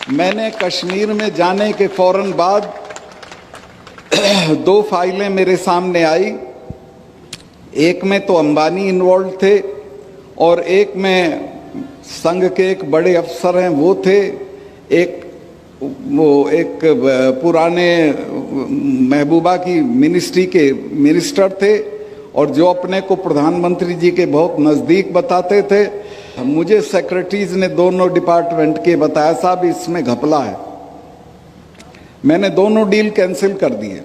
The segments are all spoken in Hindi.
मैंने कश्मीर में जाने के फौरन बाद 2 फाइलें मेरे सामने आई। एक में तो अंबानी इन्वॉल्व थे और एक में संघ के एक बड़े अफसर हैं वो थे, एक पुराने महबूबा की मिनिस्ट्री के मिनिस्टर थे और जो अपने को प्रधानमंत्री जी के बहुत नज़दीक बताते थे। मुझे सेक्रेटरीज ने दोनों डिपार्टमेंट के बताया साहब इसमें घपला है। मैंने दोनों डील कैंसिल कर दिए।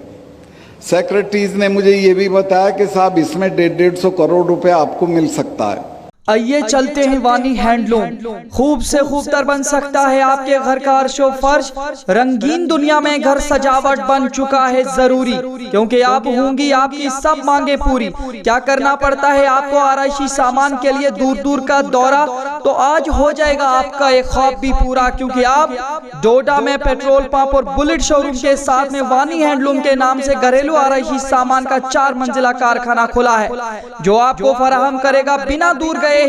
सेक्रेटरीज ने मुझे ये भी बताया कि साहब इसमें 150 करोड़ रुपया आपको मिल सकता है। आइए चलते हैं वानी हैंडलूम। खूब से खूबतर बन सकता है आपके घर का अर्शो फर्श। रंगीन दुनिया में घर सजावट बन चुका है जरूरी, क्योंकि आप होंगी आपकी सब मांगे पूरी। क्या करना पड़ता है आपको आराइशी सामान के लिए दूर दूर का दौरा, तो आज हो जाएगा आपका एक ख्वाब भी पूरा, क्योंकि आप डोडा में पेट्रोल पंप और बुलेट शोरूम के साथ में वानी हैंडलूम के नाम से घरेलू आराइशी सामान का 4 मंजिला कारखाना खुला है, जो आपको फराहम करेगा बिना दूर गए ही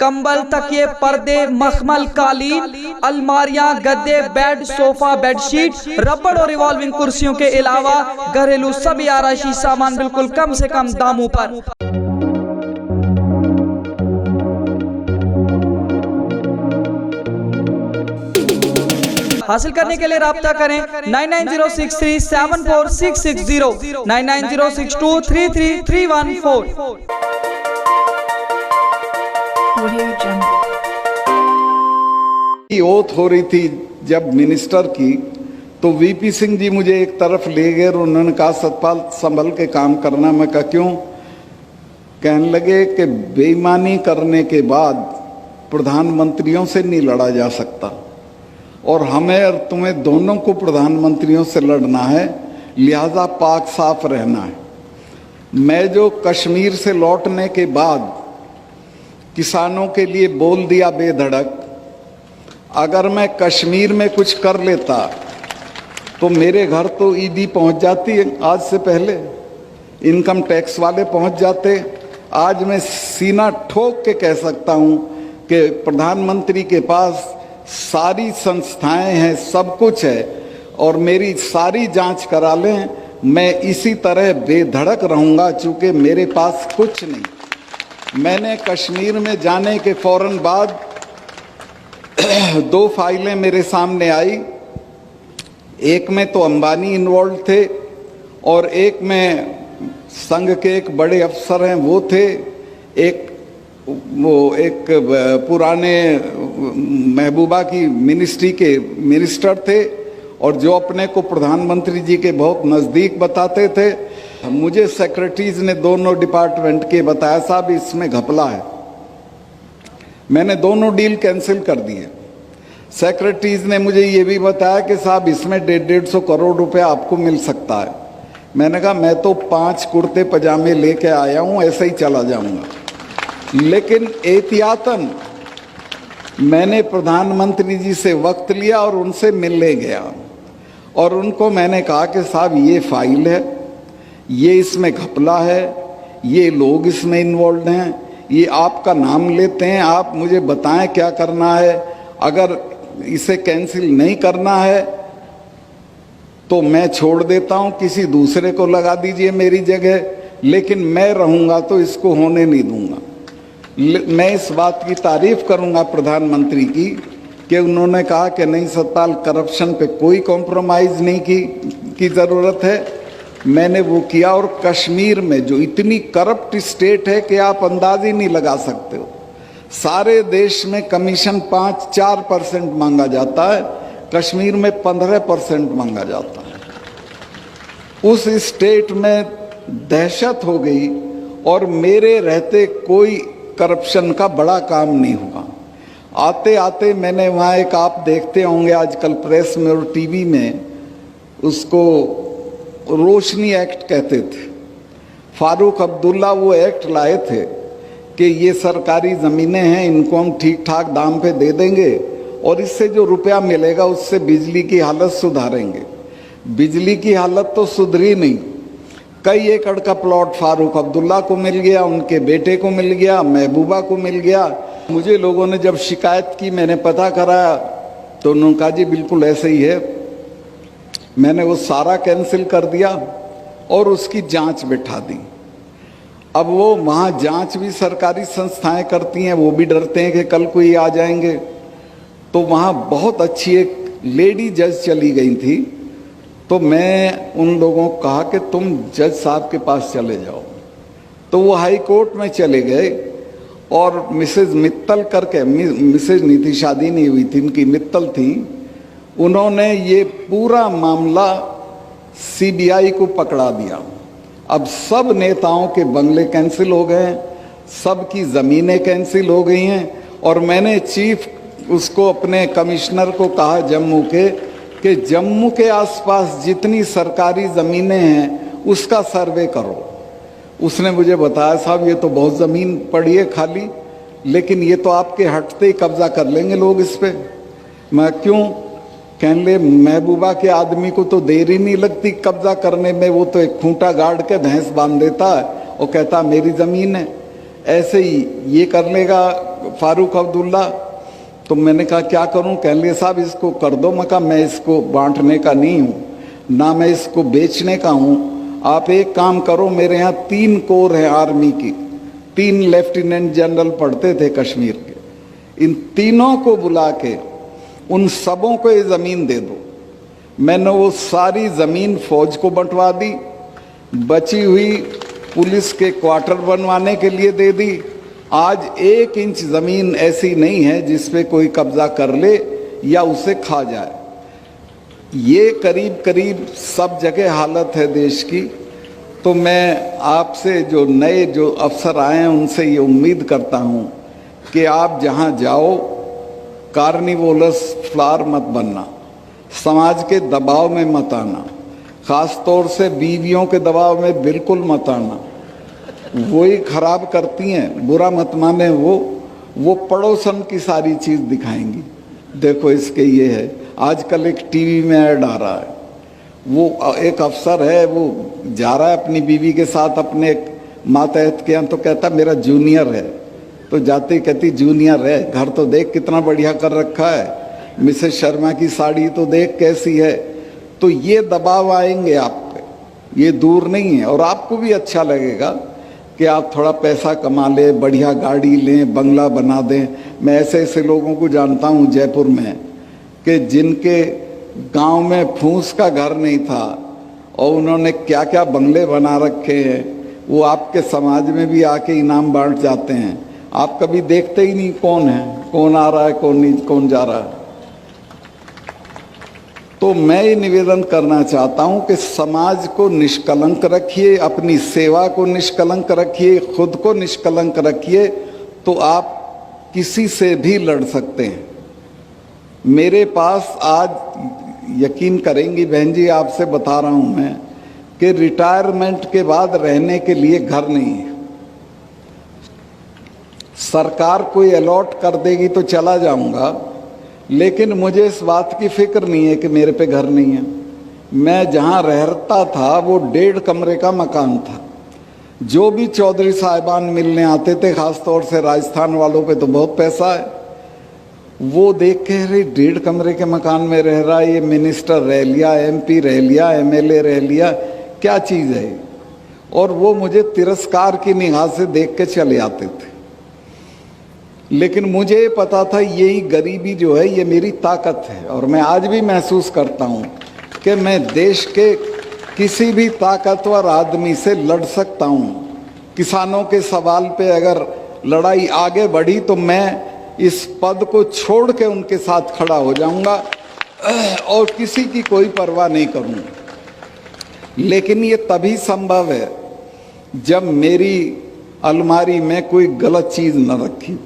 कंबल, तकिए, पर्दे, मखमल, कालीन, अलमारियां, गद्दे, बेड, सोफा, बेडशीट, रबड़ और रिवॉल्विंग कुर्सियों के अलावा घरेलू सभी आराइशी सामान बिल्कुल कम से कम दामों पर। हासिल करने के लिए राब्ता करें 9906374660, 9906233314। ओथ हो रही थी जब मिनिस्टर की, तो वीपी सिंह जी मुझे एक तरफ ले गए और उन्होंने कहा सतपाल संभल के काम करना। मैं कहा क्यों? कहने लगे कि बेईमानी करने के बाद प्रधानमंत्रियों से नहीं लड़ा जा सकता और हमें और तुम्हें दोनों को प्रधानमंत्रियों से लड़ना है, लिहाजा पाक साफ रहना है। मैं जो कश्मीर से लौटने के बाद किसानों के लिए बोल दिया बेधड़क, अगर मैं कश्मीर में कुछ कर लेता तो मेरे घर तो ईडी पहुंच जाती है, आज से पहले इनकम टैक्स वाले पहुंच जाते। आज मैं सीना ठोक के कह सकता हूं कि प्रधानमंत्री के पास सारी संस्थाएं हैं, सब कुछ है और मेरी सारी जांच करा लें, मैं इसी तरह बेधड़क रहूंगा, चूंकि मेरे पास कुछ नहीं। मैंने कश्मीर में जाने के फौरन बाद 2 फाइलें मेरे सामने आई। एक में तो अंबानी इन्वॉल्व थे और एक में संघ के एक बड़े अफसर हैं वो थे, एक पुराने महबूबा की मिनिस्ट्री के मिनिस्टर थे और जो अपने को प्रधानमंत्री जी के बहुत नज़दीक बताते थे। मुझे सेक्रेटरीज ने दोनों डिपार्टमेंट के बताया साहब इसमें घपला है। मैंने दोनों डील कैंसिल कर दिए। सेक्रेटरीज ने मुझे ये भी बताया कि साहब इसमें 150 करोड़ रुपया आपको मिल सकता है। मैंने कहा मैं तो 5 कुर्ते पजामे लेके आया हूँ, ऐसे ही चला जाऊँगा। लेकिन एहतियातन मैंने प्रधानमंत्री जी से वक्त लिया और उनसे मिलने गया और उनको मैंने कहा कि साहब ये फाइल है, ये इसमें घपला है, ये लोग इसमें इन्वॉल्व हैं, ये आपका नाम लेते हैं, आप मुझे बताएं क्या करना है। अगर इसे कैंसिल नहीं करना है तो मैं छोड़ देता हूं, किसी दूसरे को लगा दीजिए मेरी जगह, लेकिन मैं रहूंगा तो इसको होने नहीं दूंगा। मैं इस बात की तारीफ करूंगा प्रधानमंत्री कि उन्होंने कहा कि नहीं सतपाल, करप्शन पे कोई कॉम्प्रोमाइज़ नहीं की ज़रूरत है। मैंने वो किया और कश्मीर में जो इतनी करप्ट स्टेट है कि आप अंदाज ही नहीं लगा सकते हो। सारे देश में कमीशन 5-4% मांगा जाता है, कश्मीर में 15% मांगा जाता है। उस स्टेट में दहशत हो गई और मेरे रहते कोई करप्शन का बड़ा काम नहीं हुआ। आते आते मैंने वहाँ एक, आप देखते होंगे आजकल प्रेस में और टीवी में, उसको रोशनी एक्ट कहते थे। फारूक अब्दुल्ला वो एक्ट लाए थे कि ये सरकारी ज़मीनें हैं, इनको हम ठीक ठाक दाम पे दे देंगे और इससे जो रुपया मिलेगा उससे बिजली की हालत सुधारेंगे। बिजली की हालत तो सुधरी नहीं। कई एकड़ का प्लॉट फारूक अब्दुल्ला को मिल गया, उनके बेटे को मिल गया, महबूबा को मिल गया। मुझे लोगों ने जब शिकायत की, मैंने पता कराया तो उन्होंने कहा जी बिल्कुल ऐसे ही है। मैंने वो सारा कैंसिल कर दिया और उसकी जांच बिठा दी। अब वो वहाँ जांच भी सरकारी संस्थाएं करती हैं, वो भी डरते हैं कि कल कोई आ जाएंगे। तो वहाँ बहुत अच्छी एक लेडी जज चली गई थी। तो मैं उन लोगों को कहा कि तुम जज साहब के पास चले जाओ। तो वो हाई कोर्ट में चले गए और मिसेज मित्तल करके, मिसेज नहीं थी, शादी नहीं हुई थी, इनकी मित्तल थी, उन्होंने ये पूरा मामला सीबीआई को पकड़ा दिया। अब सब नेताओं के बंगले कैंसिल हो गए हैं, सबकी ज़मीनें कैंसिल हो गई हैं। और मैंने चीफ उसको अपने कमिश्नर को कहा जम्मू के कि जम्मू के आसपास जितनी सरकारी ज़मीनें हैं उसका सर्वे करो। उसने मुझे बताया साहब ये तो बहुत ज़मीन पड़ी है खाली, लेकिन ये तो आपके हटते ही कब्जा कर लेंगे लोग इस पे। मैं क्यों? कहने ले महबूबा के आदमी को तो देर ही नहीं लगती कब्जा करने में, वो तो एक खूंटा गाड़ के भैंस बांध देता है और कहता मेरी ज़मीन है। ऐसे ही ये कर लेगा फारूक अब्दुल्ला। तो मैंने कहा क्या करूं? कहने ले साहब इसको कर दो। मैं कहा मैं इसको बांटने का नहीं हूँ, ना मैं इसको बेचने का हूँ। आप एक काम करो, मेरे यहाँ 3 कोर हैं आर्मी की, 3 लेफ्टिनेंट जनरल पढ़ते थे कश्मीर के, इन तीनों को बुला के उन सबों को ये ज़मीन दे दो। मैंने वो सारी ज़मीन फौज को बंटवा दी, बची हुई पुलिस के क्वार्टर बनवाने के लिए दे दी। आज 1 इंच ज़मीन ऐसी नहीं है जिस पे कोई कब्जा कर ले या उसे खा जाए। ये करीब करीब सब जगह हालत है देश की। तो मैं आपसे जो नए जो अफसर आए हैं उनसे ये उम्मीद करता हूँ कि आप जहाँ जाओ कार्निवोलस फ्लावर मत बनना, समाज के दबाव में मत आना, ख़ास तौर से बीवियों के दबाव में बिल्कुल मत आना। वही खराब करती हैं, बुरा मत माने। वो पड़ोसन की सारी चीज़ दिखाएंगी। देखो इसके ये है, आजकल एक टीवी में ऐड आ रहा है, वो एक अफसर है, वो जा रहा है अपनी बीवी के साथ अपने मातहत के यहाँ, तो कहता मेरा जूनियर है। तो जाते ही कहती जूनियर है, घर तो देख कितना बढ़िया कर रखा है, मिसेस शर्मा की साड़ी तो देख कैसी है। तो ये दबाव आएंगे आप पे, ये दूर नहीं है। और आपको भी अच्छा लगेगा कि आप थोड़ा पैसा कमा लें, बढ़िया गाड़ी लें, बंगला बना दें। मैं ऐसे ऐसे लोगों को जानता हूँ जयपुर में कि जिनके गांव में फूस का घर नहीं था और उन्होंने क्या क्या बंगले बना रखे हैं, वो आपके समाज में भी आके इनाम बांट जाते हैं। आप कभी देखते ही नहीं कौन है, कौन आ रहा है, कौन नहीं, कौन जा रहा है। तो मैं ये निवेदन करना चाहता हूं कि समाज को निष्कलंक रखिए, अपनी सेवा को निष्कलंक रखिए, खुद को निष्कलंक रखिए, तो आप किसी से भी लड़ सकते हैं। मेरे पास आज यकीन करेंगी बहन जी, आपसे बता रहा हूं मैं कि रिटायरमेंट के बाद रहने के लिए घर नहीं है। सरकार कोई अलॉट कर देगी तो चला जाऊंगा, लेकिन मुझे इस बात की फिक्र नहीं है कि मेरे पे घर नहीं है। मैं जहाँ रहता था वो 1.5 कमरे का मकान था। जो भी चौधरी साहिबान मिलने आते थे, ख़ास तौर से राजस्थान वालों पे तो बहुत पैसा है, वो देख के अरे 1.5 कमरे के मकान में रह रहा है, ये मिनिस्टर रह लिया, MP रह लिया, MLA रह लिया, क्या चीज़ है। और वो मुझे तिरस्कार की निगाह से देख के चले आते थे। लेकिन मुझे पता था यही गरीबी जो है ये मेरी ताकत है। और मैं आज भी महसूस करता हूँ कि मैं देश के किसी भी ताकतवर आदमी से लड़ सकता हूँ। किसानों के सवाल पे अगर लड़ाई आगे बढ़ी तो मैं इस पद को छोड़ के उनके साथ खड़ा हो जाऊंगा और किसी की कोई परवाह नहीं करूँगा। लेकिन ये तभी संभव है जब मेरी अलमारी में कोई गलत चीज़ न रखी।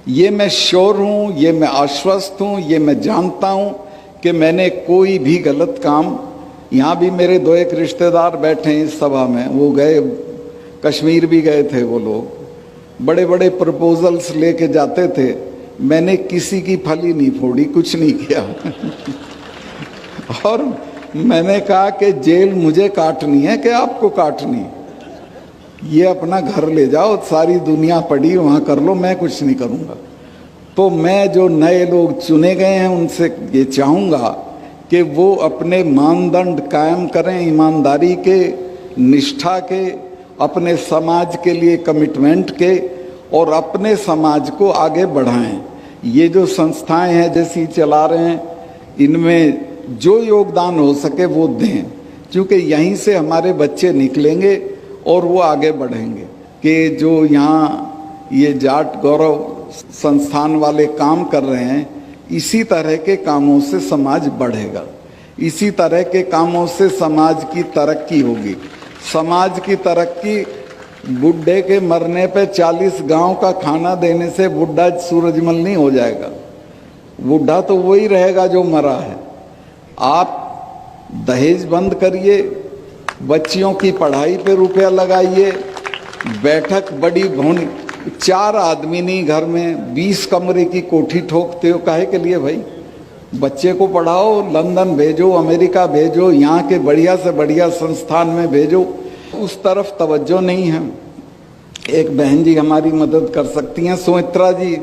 ये मैं श्योर हूँ, ये मैं आश्वस्त हूँ, ये मैं जानता हूँ कि मैंने कोई भी गलत काम, यहाँ भी मेरे 2-1 रिश्तेदार बैठे हैं इस सभा में, वो गए कश्मीर भी गए थे, वो लोग बड़े बड़े प्रपोजल्स लेके जाते थे, मैंने किसी की फली नहीं फोड़ी, कुछ नहीं किया। और मैंने कहा कि जेल मुझे काटनी है कि आपको काटनी, ये अपना घर ले जाओ, सारी दुनिया पड़ी वहाँ कर लो, मैं कुछ नहीं करूँगा। तो मैं जो नए लोग चुने गए हैं उनसे ये चाहूँगा कि वो अपने मानदंड कायम करें, ईमानदारी के, निष्ठा के, अपने समाज के लिए कमिटमेंट के, और अपने समाज को आगे बढ़ाएं। ये जो संस्थाएं हैं जैसी चला रहे हैं, इनमें जो योगदान हो सके वो दें, क्योंकि यहीं से हमारे बच्चे निकलेंगे और वो आगे बढ़ेंगे। कि जो यहाँ ये जाट गौरव संस्थान वाले काम कर रहे हैं, इसी तरह के कामों से समाज बढ़ेगा, इसी तरह के कामों से समाज की तरक्की होगी। समाज की तरक्की बुढ़े के मरने पे 40 गांव का खाना देने से बुढ़ा सूरजमल नहीं हो जाएगा। बुढ़ा तो वही रहेगा जो मरा है। आप दहेज बंद करिए, बच्चियों की पढ़ाई पे रुपया लगाइए, बैठक बड़ी भौनी, 4 आदमी नहीं घर में 20 कमरे की कोठी ठोकते हो काहे के लिए भाई? बच्चे को पढ़ाओ, लंदन भेजो, अमेरिका भेजो, यहाँ के बढ़िया से बढ़िया संस्थान में भेजो। उस तरफ तवज्जो नहीं है। एक बहन जी हमारी मदद कर सकती हैं, सुमित्रा जी।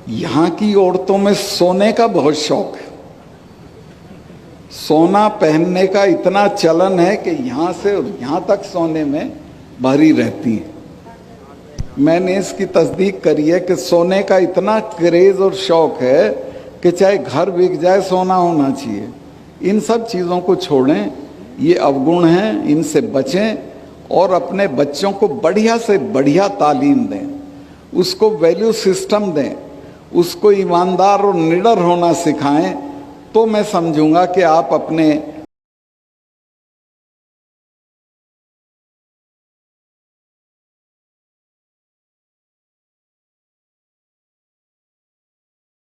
यहाँ की औरतों में सोने का बहुत शौक है, सोना पहनने का इतना चलन है कि यहाँ से यहाँ तक सोने में भरी रहती हैं। मैंने इसकी तस्दीक करी है कि सोने का इतना क्रेज और शौक है कि चाहे घर बिक जाए सोना होना चाहिए। इन सब चीज़ों को छोड़ें, ये अवगुण हैं, इनसे बचें और अपने बच्चों को बढ़िया से बढ़िया तालीम दें, उसको वैल्यू सिस्टम दें, उसको ईमानदार और निडर होना सिखाएं। तो मैं समझूंगा कि आप अपने